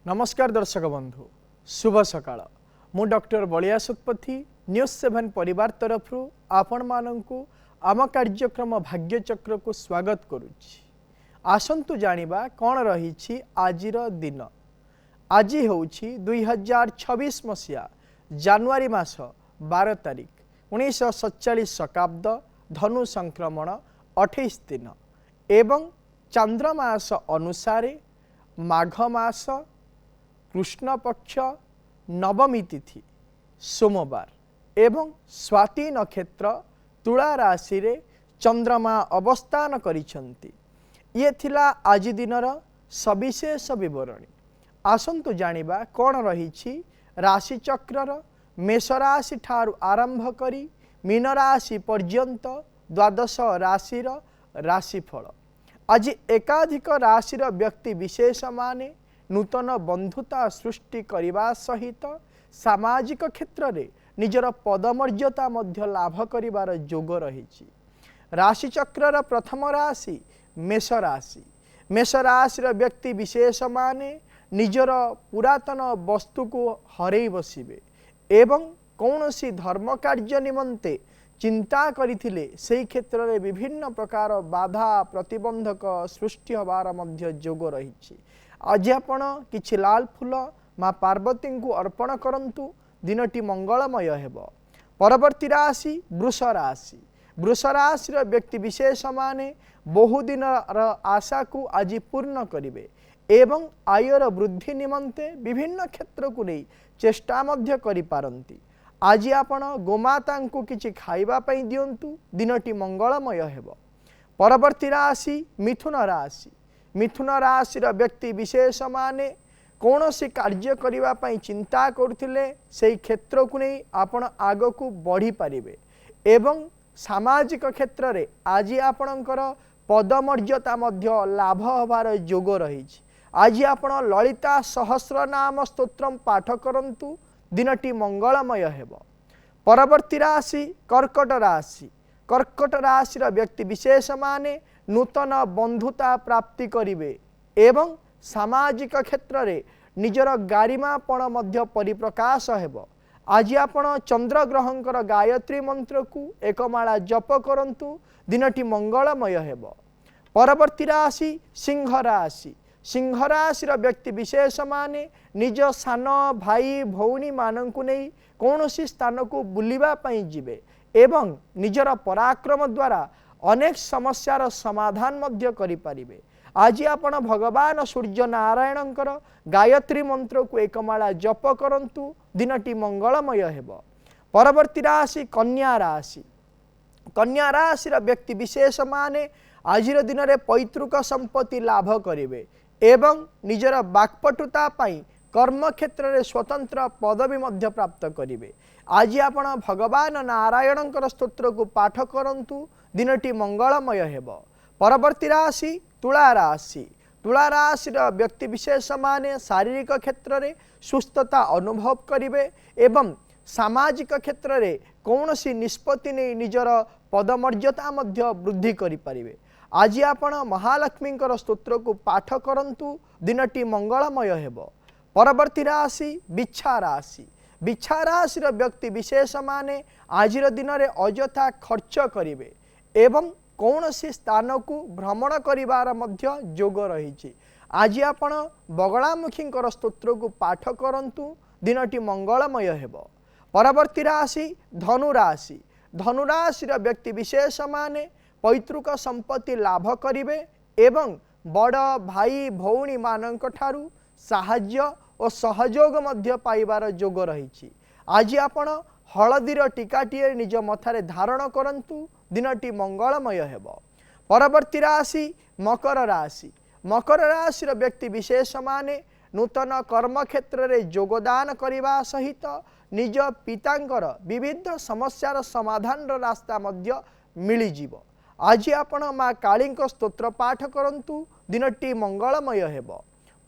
नमस्कार दर्शक बंधु शुभ सकाळ मु डॉक्टर बलिया सतपथी न्यूज 7 परिवार तरफ आपण मानंकु आम कार्यक्रम भाग्यचक्र को स्वागत करुच्ची। आसंतु जानिबा कौन रही आजिर दिन। आज होउछि 2026 मसीहा जनवरी मास 12 तारिख 1947 शकाब्द धनु संक्रमण 28 दिन एवं चंद्रमास अनुसारे माघ मास कृष्ण पक्ष नवमी तिथि सोमवार एवं स्वाति नक्षत्र तुला राशि रे चंद्रमा अवस्थान करिछंती। ये थिला आज दिनर सविशेष विवरणी। आसंतु जानिबा कौन रही राशि चक्रर मेष राशि ठारू आरंभ करी मीन राशि पर्यंत द्वादश राशिर राशिफल। आज एकाधिक राशिर व्यक्ति विशेष माने नूतन बंधुता सृष्टि करने सहित सामाजिक क्षेत्र में निजर पदमर्यादा मध्य लाभ करिवार जोग रही। राशि चक्रर प्रथम राशि मेष राशि। मेष राशि व्यक्ति विशेष माने निजर पुरातन वस्तु को हरई बसिबे एवं कौनसी धर्म कार्य निमंते चिंता करिथिले सेही क्षेत्र में विभिन्न प्रकार बाधा प्रतिबंधक सृष्टि होबार मध्य जोग रही। आज आपण किछि लाल फूल माँ पार्वती को अर्पण करंतु दिनटी मंगलमय हेब। परवर्ती राशि वृष राशि। वृष राशि व्यक्ति विशेष माने बहुदिन आशा को आज पूर्ण करिवे एवं आयर वृद्धि निमंते विभिन्न क्षेत्र को नहीं चेष्टा मध्य करि पारंती। आज आपण गोमाता को किछि खाइबा पई दियंतु दिनटी मंगलमय हेब। परवर्ती राशि मिथुन राशि। मिथुन राशि व्यक्ति विशेष माने कौनसी कार्य करिबा पई चिंता करथिले सेही क्षेत्र को नहीं आपण आग को बढ़ी पारिबे एवं सामाजिक क्षेत्र रे आज आपणकर पदमर्यादा मध्य लाभ होबार जोग रही। आज आपण ललिता सहस्र नाम स्तोत्रम पाठ करंतु दिनटी मंगलमय हेब। परवर्ती राशि कर्कट राशि। कर्कट राशि व्यक्ति विशेष माने नूतन बंधुता प्राप्ति करिवे एवं सामाजिक क्षेत्र रे निजर गारिमापण मध्य परिप्रकाश हेब। आज आपण चंद्र ग्रहंकर गायत्री मंत्र को एक माला जप करंतु दिनटी मंगलमय हेब। परवर्ती राशि सिंह राशि। सिंह राशि व्यक्ति विशेष माने निज सान भाई भौणी मानंकु नहीं कौनसी स्थान को बुलिबा पई जिवे एवं निजर पराक्रम द्वारा अनेक समस्यार समाधान मध्य करि पारिबे। आज आपण भगवान सूर्य नारायणकर गायत्री मंत्र को एक माला जप करंतु दिनटी मंगलमय हेब। परवर्ती राशि कन्या राशि। कन्या राशि व्यक्ति विशेष माने आज दिन में पैतृक संपत्ति लाभ करिवे एवं निजर बाक्पटुता पाई कर्म क्षेत्र में स्वतंत्र पदवी मध्य प्राप्त करिवे। आज आपण भगवान नारायणकर स्तोत्र को पाठ करंतु दिनटी मंगलमय हेब। परवर्ती राशि तुला राशि। तुला राशि व्यक्ति विशेष माने शारीरिक क्षेत्र में सुस्थता अनुभव करिवे एवं सामाजिक क्षेत्र में कौनसी निष्पत्ति नहीं निजर पदमर्यादा मध्य वृद्धि करि पारिवे। आज आपण महालक्ष्मी स्तोत्र को पाठ करंतु दिनटी मंगलमय हेब। परवर्ती राशि बिच्छा राशि। बिच्छा राशि व्यक्ति विशेष माने आज दिन में अजथा खर्च करिवे एवं कौनसी स्थान को भ्रमण करिवार मध्य जोग रही। आज आपण बगलामुखी स्तोत्र को पाठ करंतु दिनटी मंगलमय हेब। परवर्ती राशि धनु राशि। धनु राशि व्यक्ति विशेष माने पैतृक संपत्ति लाभ करिवे एवं बड़ भाई भौणी मानक ठारू साहाय्य और सहयोग मध्य पाइबार जोग रही। आज आपण हलदीर टीकाटीए निज मथारे धारण करंतु दिनटी मंगलमय हेब। परवर्ती राशि मकर राशि। मकर राशि व्यक्ति विशेष माने नूतन कर्म क्षेत्र में योगदान करने सहित निज पितांकर विविध समस्यार समाधान रास्ता मध्य मिलिजिव। आज आपण माँ काली स्तोत्र पाठ करंतु दिनटी मंगलमय हेब।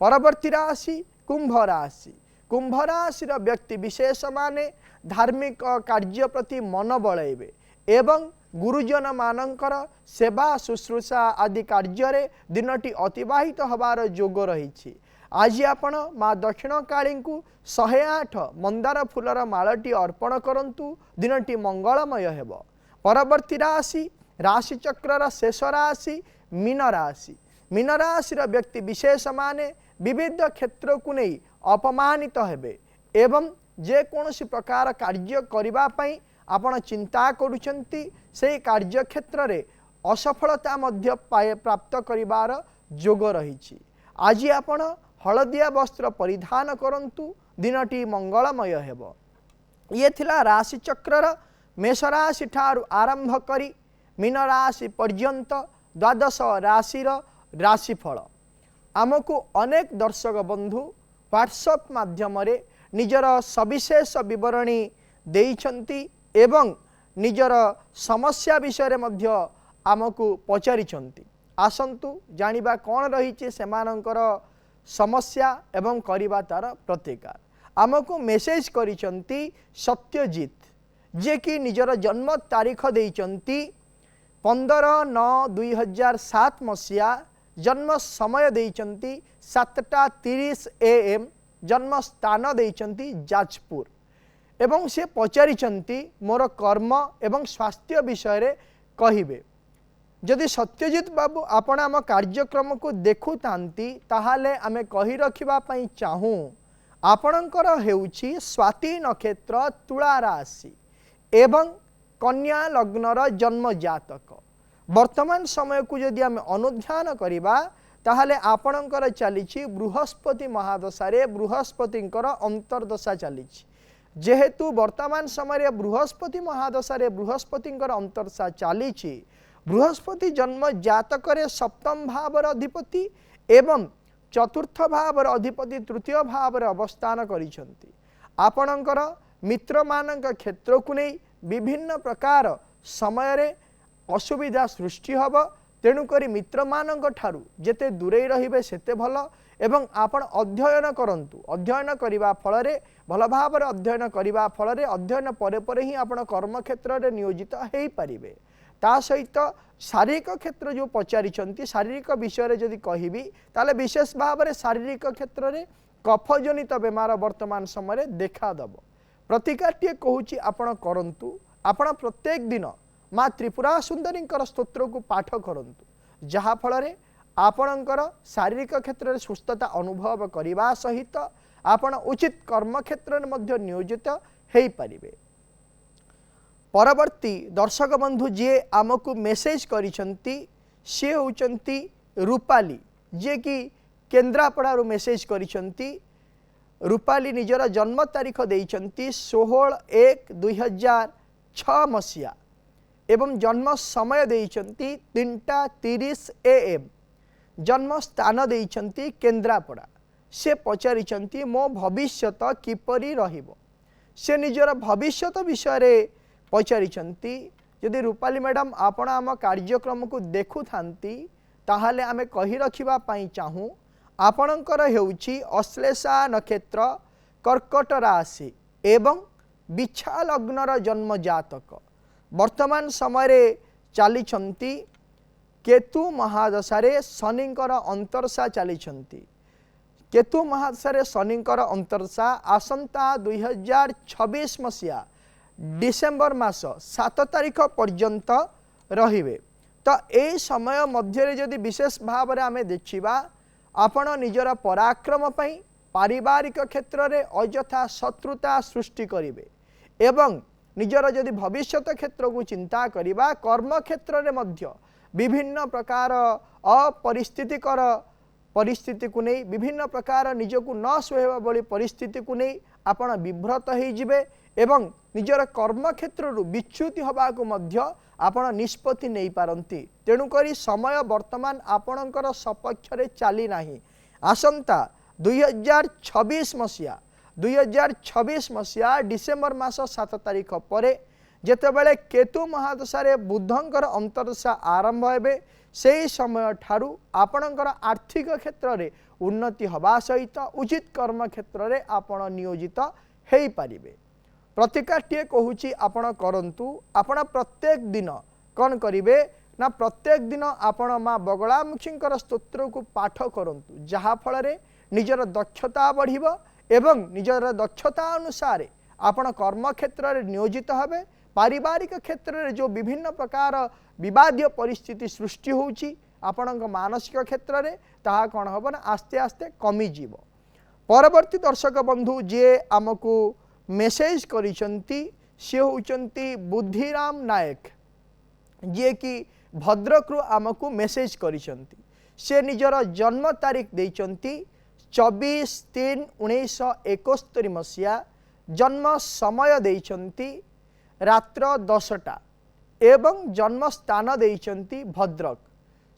परवर्ती राशि कुंभ राशि। कुंभ राशि व्यक्ति विशेष माने धार्मिक कार्य प्रति मन बलैबे एवं गुरुजन मानकर सेवा शुश्रूषा आदि कार्य दिनटी अतिबाहित हबार जोग रही। आज आपण माँ दक्षिण काली को 108 मंदार फूलर मालटी अर्पण करंतु दिनटी मंगलमय हेब। परवर्ती राशि राशि चक्र शेष राशि मीन राशि। मीन राशि व्यक्ति विशेष माने विविध क्षेत्र को नहीं अपमानित हेबे एवं जे कौनसी प्रकार कार्य करिबा पई आपण चिंता करूछंती से कार्य क्षेत्र रे असफलता मध्य प्राप्त करिवार जोग रही। आज आपण हलदिया वस्त्र परिधान करंतु दिनटी मंगलमय हेब। ये थिला राशि चक्रर मेष राशि ठारू आरंभ करी मीन राशि पर्यंत द्वादश राशिर राशिफल। आमको अनेक दर्शक बंधु व्हाट्सएप माध्यम निजर सविशेष विवरणी देइछंती एवं निजर समस्या विषय मध्य आमको पचारिछंती। आसंतु जानिबा कौन रही सेमानंकर समस्या एवं करिबा तार प्रतिकार। आमको मेसेज करिछंती सत्यजित जे कि निजर जन्म तारीख देइछंती 15/9/2007 मसीहा। जन्म समय देइछंती 7:30 AM। जन्म स्थान देइछंती जाजपुर एवं से पचारिछंती मोर कर्म एवं स्वास्थ्य विषय कहिबे। जदि सत्यजित बाबू आपण आम कार्यक्रम को देखु तांती ताहाले आमे कहि रखिबा पई चाहूँ आपणकर हेउछि स्वाति नक्षत्र तुला राशि एवं कन्या लग्नर जन्म जातक। वर्तमान समय को यदि आम अनुध्यान करिबा ताहाले आपणकर चलीछि बृहस्पति महादशारे बृहस्पतिंकर अंतर्दशा चलीछि। जेहेतु वर्तमान समय बृहस्पति महादशारे बृहस्पतिंकर अंतर्दशा चलीछि बृहस्पति जन्म जातकरे सप्तम भावर अधिपति एवं चतुर्थ भावर अधिपति तृतीय भावर अवस्थान करिसेंती। आपणकर मित्र मानक क्षेत्र को नहीं विभिन्न प्रकार समय रे असुविधा सृष्टि हब। तेणुकरी मित्र मानक ठारू जेते दूरे रहिबे सेते भल एवं आपण अध्ययन करंतु। अध्ययन करिबा फल रे भल भाव अध्ययन करिबा फल रे अध्ययन परे परे ही आपण कर्म क्षेत्र रे नियोजित हेई परिबे। ता सहित शारीरिक क्षेत्र जो पचारिछंती शारीरिक विषय जदि कहिबी ताले विशेष भाव में शारीरिक क्षेत्र में कफजनित बेमार वर्तमान समय देखा दब। प्रतिकारटीए कहूँ आपण करंतु। आपण प्रत्येक दिन माँ त्रिपुरा सुंदरी स्तोत्र को पाठ करंतु जहा फल रे आपणकर शारीरिक क्षेत्र में सुस्थता अनुभव करने सहित आपण उचित कर्म क्षेत्र में मध्य नियोजित हेई परिबे। परवर्ती दर्शक बंधु जे आमको मेसेज करिसंती से होचंती रूपाली जे कि केन्द्रापड़ारू मेसेज करिसंती। रूपाली निजर जन्म तारीख देइचंती 16/1/2006 मसीहा एवं जन्म समय देइचंती 3:30 AM। जन्म स्थान देइचंती केन्द्रापड़ा। से पचारिचंती मो भविष्यत किपरि रहिबो। से निजर भविष्यत विषय पचारिचंती। यदि रूपाली मैडम आपण आम कार्यक्रम को देखु थांती ताहाले आमे कहि रखिबा पई चाहूँ आपणकर हेउछि अश्लेषा नक्षत्र कर्कट राशि एवं बिछा लग्नर जन्म जातक। वर्तमान समय चलीछंती केतु महादशारे शनिंकर अंतरसा चलीछंती। केतु महादशारे शनिंकर अंतरसा आसंता 2026 मसीहा डिसेम्बर मास 7 तारीख पर्यंत रहिबे। तो ए समय मध्य जदि विशेष भाव में आमे देखिबा आपण निजर पराक्रम पई पारिवारिक क्षेत्र में अयथा शत्रुता सृष्टि करिवे एवं निजर जदि भविष्यत क्षेत्र को चिंता करिबा कर्म क्षेत्र में मध्य विभिन्न प्रकार अपरिस्थितिकर परिस्थिति को नहीं विभिन्न प्रकार निजको न सुहेबा बड़ी परिस्थिति को नहीं आपण विभ्रत हो जिवे एवं निजर कर्म क्षेत्र विच्युति हवा को मध्य आपण निष्पत्ति नहीं पारंती। तेणुकरी समय वर्तमान आपणकर सपक्ष रे चली नाही। आसंता 2026 मसीहा डिसेम्बर मास 7 तारीख पर जेतेबेले केतु महादशारे बुधंकर अंतरदशा आरंभ हेबे से समय ठारू आपणकर आर्थिक क्षेत्र में उन्नति हवा सहित उचित कर्म क्षेत्र में आपण नियोजित हेई पारिबे। प्रतिकारटीए कहूँ आपण करंतु। आपण प्रत्येक दिन कौन करिवे ना प्रत्येक दिन आपण माँ बगलामुखींकर स्तोत्र को पाठ करंतु जहा फल रे निजर दक्षता बढ़िबो एवं निजर दक्षता अनुसार आपण कर्म क्षेत्र में नियोजित हेबे। पारिवारिक क्षेत्र में जो विभिन्न प्रकार विवादीय परिस्थिति सृष्टि होउची आपण मानसिक क्षेत्र में ताहा कौन हम ना आस्ते आस्ते कमिजीव। परवर्ती दर्शक बंधु जे आमको मेसेज करिसंती से होउचंती बुद्धिराम नायक जे कि भद्रक रु आमको मेसेज करिसंती। से निजर जन्म तारीख देइचंती 24/3/1971 मसीहा। जन्म समय देइचंती रात्र 10टा एवं जन्म स्थान देइचंती भद्रक।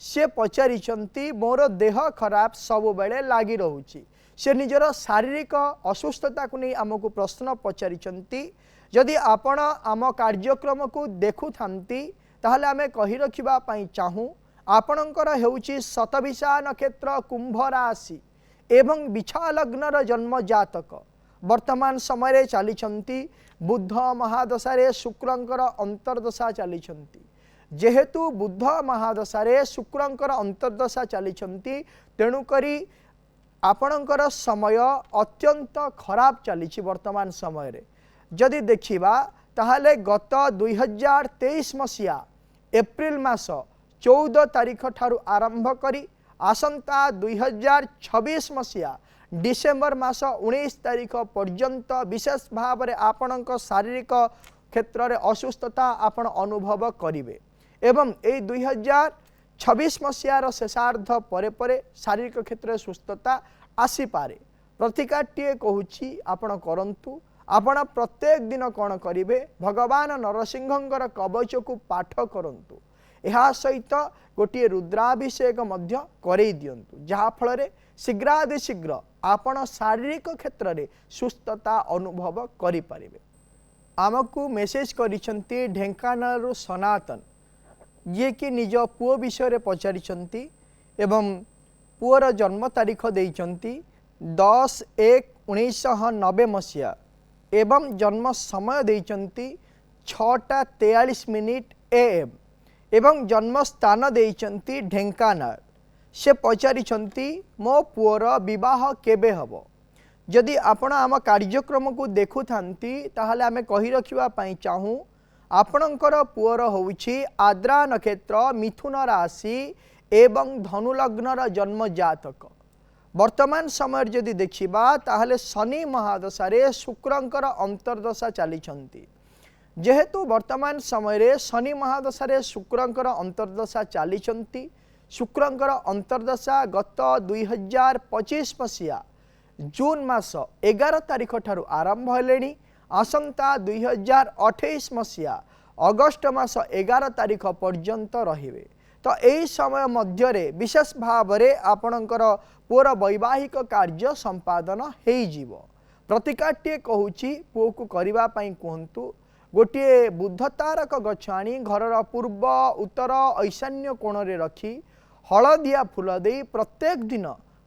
से पचारिचंती मोर देह खराब सब बेले लागी रहूची। से निजर शारीरिक असुस्थता को नहीं आमको प्रश्न पचारिचंती। यदि आपण आम कार्यक्रम को देखु थांती ताहले आमे कहि रखिबा पई चाहू आपणकर हेउची शतभिषा नक्षत्र कुंभ राशि एवं बिछा लग्नर जन्म जातक वर्तमान समय चली बुद्ध महादशा शुक्रंकर अंतर्दशा चली। जेहेतु बुद्ध महादशा शुक्रंकर अंतर्दशा चली तेणुकरी आपणकर समय अत्यंत खराब चली वर्तमान समय रे। जदि देखिबा ताहले गत 2023 मसीहा एप्रिल मास 14 तारीख ठारू आरंभ करी आसंता 2026 मसीहा डिसेम्बर मास 19 तारीख पर्यंत विशेष भाव में आपणक शारीरिक क्षेत्र में असुस्थता आपण अनुभव करिवे एवं ए 2026 मसीहार शेषार्ध परे परे शारीरिक क्षेत्र में सुस्थता आसीपारे। प्रतिकाटीए कहूची आपण करंतु। आपण प्रत्येक दिन कौन करिवे भगवान नरसिंहंकर कवच को पाठ करंतु। यह सहित गोटे रुद्राभिषेक मध्य करई दियंतु जहा फल रे शीघ्रादि शीघ्र आपण शारीरिक क्षेत्र में सुस्थता अनुभव करि परिबे। आमको मेसेज करिसंती ढेंकानाल सनातन ये कि निज पुओ विषय पचारिचंती एवं पुअर जन्म तारीख देइचंती 10/1/1990 मसीहा एवं जन्म समय देइचंती 6:43 AM एवं जन्म स्थान देइचंती ढेंकानाल। से पचारिचंती मो पुअर विवाह केबे हबो। जदि आपण आम कार्यक्रम को देखु थांती ताहले आमे कहि रखिबा पई चाहू आपणकर पुअर होउछि आद्रा नक्षत्र मिथुन राशि एवं धनु लग्नर जन्म जातक। वर्तमान समय जदि देखिबा ताहले शनि महादशा रे शुक्रंकर अंतर्दशा चलीछंती। जेहेतु वर्तमान समय रे शनि महादशा रे शुक्रंकर अंतर्दशा चलीछंती। शुक्रंकर अंतर्दशा गत 2025 मसीहा जून मास 11 तारीख ठारू आरंभ हेलेनी आसंता 2028 मसीहा अगस्ट मास 11 तारीख पर्यंत रहिबे। तो यही समय मध्य रे विशेष भाव में आपणकर पुअर वैवाहिक कार्य संपादन हेई जीवो। प्रतिकाटीए कहूची पुओ को करिबा पई कहंतु गोटे बुद्ध तारक गछ आनी घरर पूर्व उत्तर ईशान्य कोण रे रखी हलदिया फूल दे प्रत्येक दिन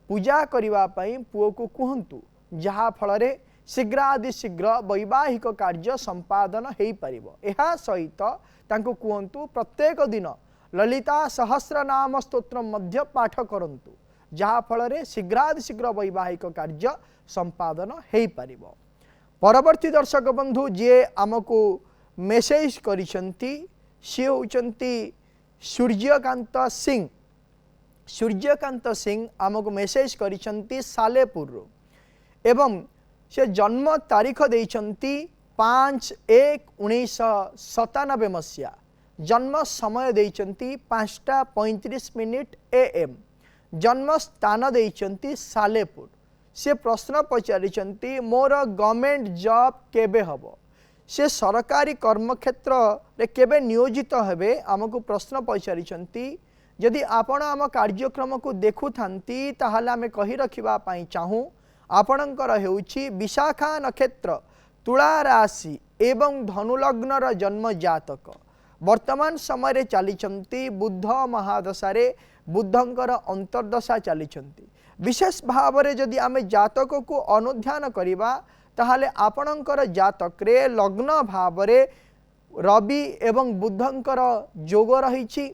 पूजा करिबा पई पुओ को कहंतु जहा फल रे शीघ्रादि शीघ्र वैवाहिक कार्य संपादन हेई परिबो। एहा सहित तांको कहंतु प्रत्येक दिन ललिता सहस्रनाम स्तोत्र मध्य पाठ करंतु जहा फल रे शीघ्रादि शीघ्र वैवाहिक कार्य संपादन हेई परिबो। परवर्ती दर्शक बंधु जे आमको मेसेज करिसंती से होचंती सूर्यकांत सिंह। सूर्यकांत सिंह आमको मेसेज करिसंती सालेपुर एवं से जन्म तारीख देइचंती 5/1/1997 मसीहा। जन्म समय देइचंती 5:35 AM। जन्म स्थान देइचंती सालेपुर। से प्रश्न पचारिचंती मोर गवर्नमेंट जॉब केबे हबो। से सरकारी कर्मक्षेत्र रे केबे नियोजित हेबे आमको प्रश्न पचारिचंती। यदि आपण आम कार्यक्रम को देखु थांती ताहले आमे कहि रखिबा पई चाहू आपणकर हेउछि विशाखा नक्षत्र तुला राशि एवं धनु लग्नर जन्म जातक। वर्तमान समय रे चलीचंती बुद्ध महादशा रे बुद्धंकर अंतर्दशा चलीचंती। विशेष भाव में जदि आमे जातक को अनुध्यान करिबा ताहले आपणकर जातक रे लग्न भाव रे रवि एवं बुद्धंकर जोग रहिछि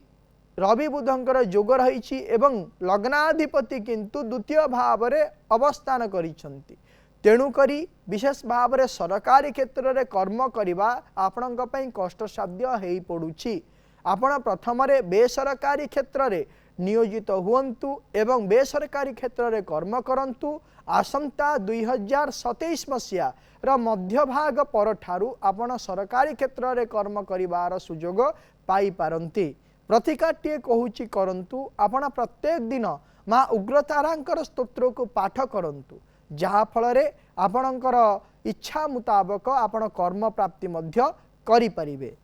रवि बुधंकर जोग रही एवं लग्नाधिपति किंतु द्वितीय भाव में अवस्थान करिसेंती। तेणुकरी विशेष भाव में सरकारी क्षेत्र में कर्म करने आपण कष्टसाध्य हो पड़ुछि। आपण प्रथम बेसरकारी क्षेत्र में नियोजित हुंतु एवं बेसरकारी क्षेत्र में कर्म करंतु। आसंता 2027 मसीहा मध्य भाग पर ठारू आपण सरकारी क्षेत्र में कर्म करिवार सुजोग पाई पारंती। प्रतिकाटे कहूची करंतु आपण प्रत्येक दिन माँ उग्रतारांकर स्तोत्र को पाठ करंतु, जहा फल रे आपणकर इच्छा मुताबक आपण कर्म प्राप्ति मध्य करि परिबे।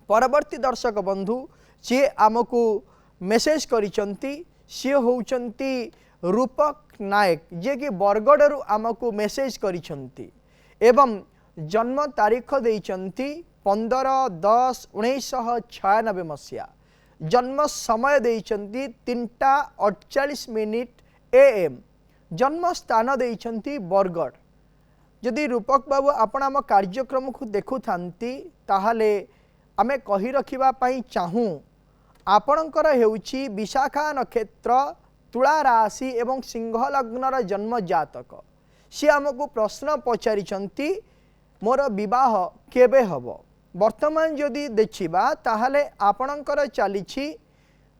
परवर्ती दर्शक बंधु जी आमको मेसेज करिसंती, सी होउचंती रूपक नायक, जे कि बरगड़ू आमको मेसेज करिसंती एवं जन्म तारीख देइचंती 15/10/1996 मसीहा। जन्म समय देइचंती 3:48 AM। जन्म स्थान देइचंती बरगड़। यदि रूपक बाबू आपण आम कार्यक्रम को देखु थांती ताहाले आमे कहि रखिबा पई चाहूँ आपणकर हेउची विशाखा नक्षत्र तुला राशि एवं सिंह लग्नर जन्म जातक। सी आमको प्रश्न पचारिचंती मोर विवाह केबे हब। वर्तमान जदि देखिबा ताहाले आपणकर चलीछि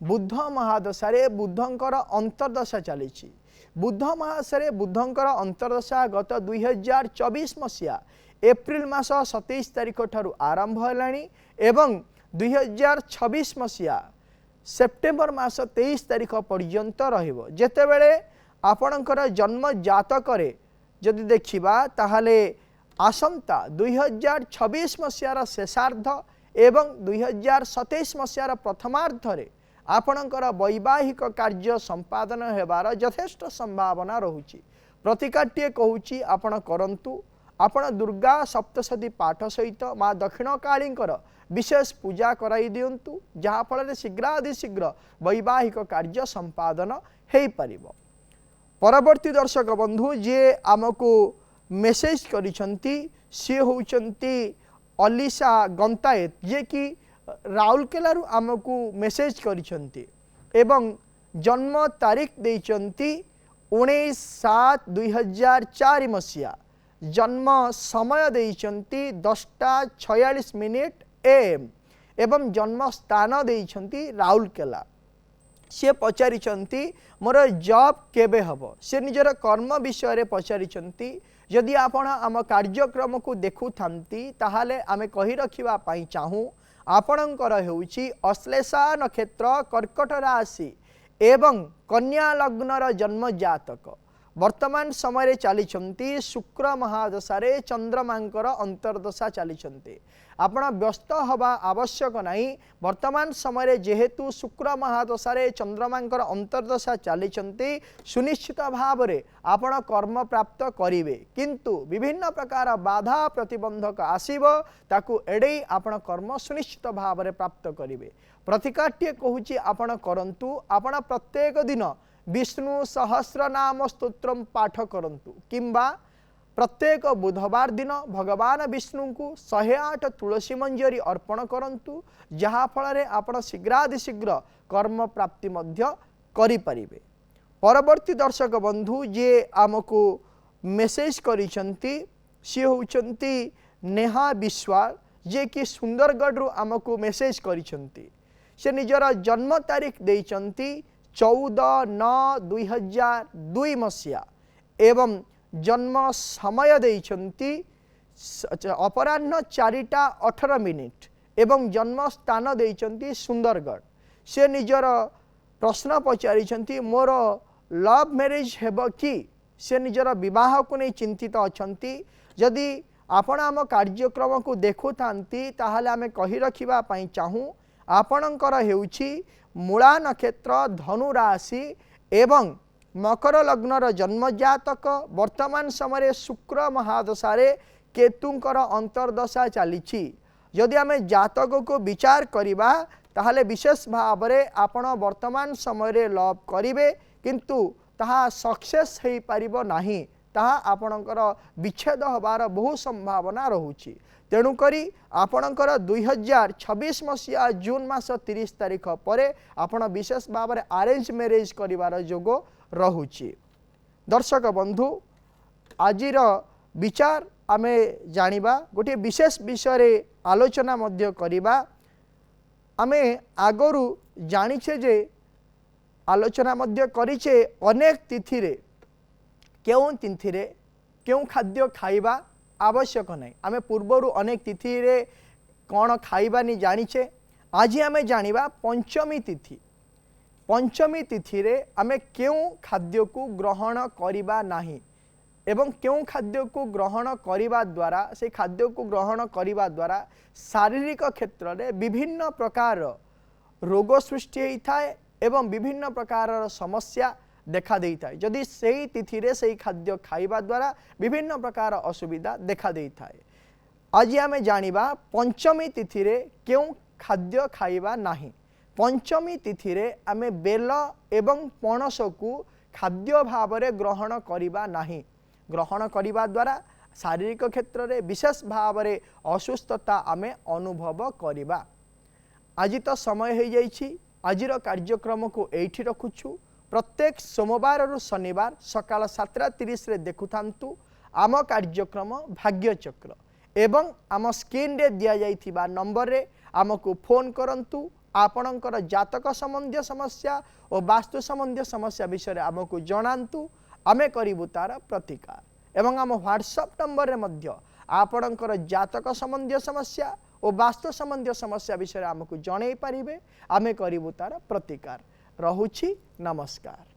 बुध महादशारे बुधंकर अंतर्दशा चलीछि। बुध महादशारे बुधंकर अंतर्दशा गत 2024 मसीहा एप्रिल मास 27 तारिख ठारू आरंभ हेलाणी एवं 2026 मसीहा सेप्टेम्बर मास 23 तारिख पर्यंत रहिबो। जेतेबेले आपणकर जन्म जातकरे जदि देखिबा ताहाले आसंता 2026 मसीहार शेषार्ध एवं 2027 मसीहार प्रथमार्धरे आपणकर वैवाहिक कार्य संपादन हेबार यथेष्ट संभावना रहुची। प्रतिकाट्य कहूची आपण करंतु। आपण दुर्गा सप्तशती पाठ सहित माँ दक्षिण कालींकर विशेष पूजा कराई दियंतु, जहा फल शीघ्रातिशीघ्र वैवाहिक कार्य संपादन हो पारिबो। परवर्ती दर्शक बंधु जे आमको मेसेज करिसंती सी होउचंती अलीसा गंतायत, जे कि राउरकेलारू आमको मेसेज करिसंती एवं जन्म तारीख देइचंती 19/7/2004 मसीहा। जन्म समय देइचंती 10:46 AM एवं जन्म स्थान देइचंती राउरकेला। सी पचारिचंती मोर जॉब केबे हब। से निजर कर्म विषय रे पचारिचंती। यदि आपण आम कार्यक्रम को देखु थांती ताहाले आमे कहि रखिबा पई चाहूँ आपणकर हेउची अश्लेषा नक्षत्र कर्कट राशि एवं कन्या लग्नर जन्म जातक। वर्तमान समय चली शुक्र महादशारे चंद्रमांकर अंतर्दशा चली। आपण व्यस्त हवा आवश्यक नहीं। वर्तमान समय जेहेतु शुक्र महादशारे चंद्रमांकर अंतर्दशा चली सुनिश्चित भाव में आपण कर्म प्राप्त करिवे, किंतु विभिन्न प्रकार बाधा प्रतिबंधक आसीबो ताकू एडे आपण कर्म सुनिश्चित भाव में प्राप्त करिवे। प्रतिकाट्य कहूची आपण करंतु। आपण प्रत्येक दिन विष्णु सहस्रनाम स्तोत्रम पाठ करंतु, किंबा प्रत्येक बुधवार दिन भगवान विष्णु को 108 तुलसी मंजरी अर्पण करंतु, जहा फल रे आपण शीघ्रातिशीघ्र कर्म प्राप्ति मध्य करि परिबे। परवर्ती दर्शक बंधु जे आमको मेसेज करिसंती सी होउचंती नेहा विश्वाल, जे कि सुंदरगढ़ रु आमको मेसेज करिसंती। से निजर जन्म तारीख देइचंती 14/9/2002 मसीहा एवं जन्म समय देइचंती अपराह्न 4:18 एवं जन्म स्थान देइचंती सुंदरगढ़। से निजर प्रश्न पचारिचंती मोर लव मैरिज हेब कि। से निजर विवाह को नहीं चिंतित अछंती। यदि आपण आम कार्यक्रम को देखु थांती ताहाले आमे कहि रखिबा पई चाहूँ आपणकर हेउची मूला नक्षत्र धनु राशि एवं मकर लग्नर जन्म जातक। वर्तमान समय शुक्र महादशारे केतुंकर अंतर्दशा चली। यदि आमे जातक को विचार करिबा ताहाले विशेष भाव में आपण वर्तमान समय लव करिवे, किंतु ताहा सक्सेस हेई पारिबो नाही। ताहा आपणकर विच्छेद हबार बहु संभावना रहुची। तेणुक आपणकर 2026 मसीहा जून मास 30 तारिख पर आपण विशेष भाव में अरेंज मैरेज करिवार जोग रहुछि। दर्शक बंधु आजिर विचार आमे जानिबा गोटे विशेष विषय रे आलोचना मध्य करिबा। आमे आगरु जानिछे जे आलोचना मध्य करिछे अनेक तिथि रे केउं तिथि रे केउं खाद्य खाइबा आवश्यक नहीं। आमे पूर्वरु अनेक तिथि रे कौन खाइबानी जानिछे। आज आमे जानिबा पंचमी तिथि। पंचमी तिथि रे आमे केउं खाद्य को ग्रहण करिबा नाही एवं केउं खाद्य को ग्रहण करिबा द्वारा से खाद्य को ग्रहण करिबा द्वारा शारीरिक क्षेत्र में विभिन्न प्रकार रोग सृष्टि होता है एवं विभिन्न प्रकार समस्या देखा देता है। जदि सही तिथि रे सही खाद्य खाइबा द्वारा विभिन्न प्रकार असुविधा देखा देता है। आज आमे जानिबा पंचमी तिथि रे केउं खाद्य खाइबा नाही। पंचमी तिथि रे आमे बेल एवं पणस को खाद्य भाव रे ग्रहण करिबा नाही। ग्रहण करिबा द्वारा शारीरिक क्षेत्र में विशेष भाव में असुस्थता आमे अनुभव करिबा। आज तो समय हो जाइछि। आजिर कार्यक्रम को एठी रखुछु। प्रत्येक सोमवार रु शनिवार सकाल 7:30 रे देखुथांतु आम कार्यक्रम भाग्यचक्र एवं आम स्क्रीन रे दिया जाइथिबा नंबर रे आमको फोन करंतु। आपणकर जातक संबंधी समस्या और वास्तु संबंधी समस्या विषय आमको जनातु। आमे करिबु तार प्रतिकार एवं आम व्हाट्सएप नंबर रे मध्य आपणकर जातक संबंधी समस्या और वास्तु संबंधी समस्या विषय आमको जणै पारिबे। आमे करिबु तार प्रतिकार। रहुछि नमस्कार।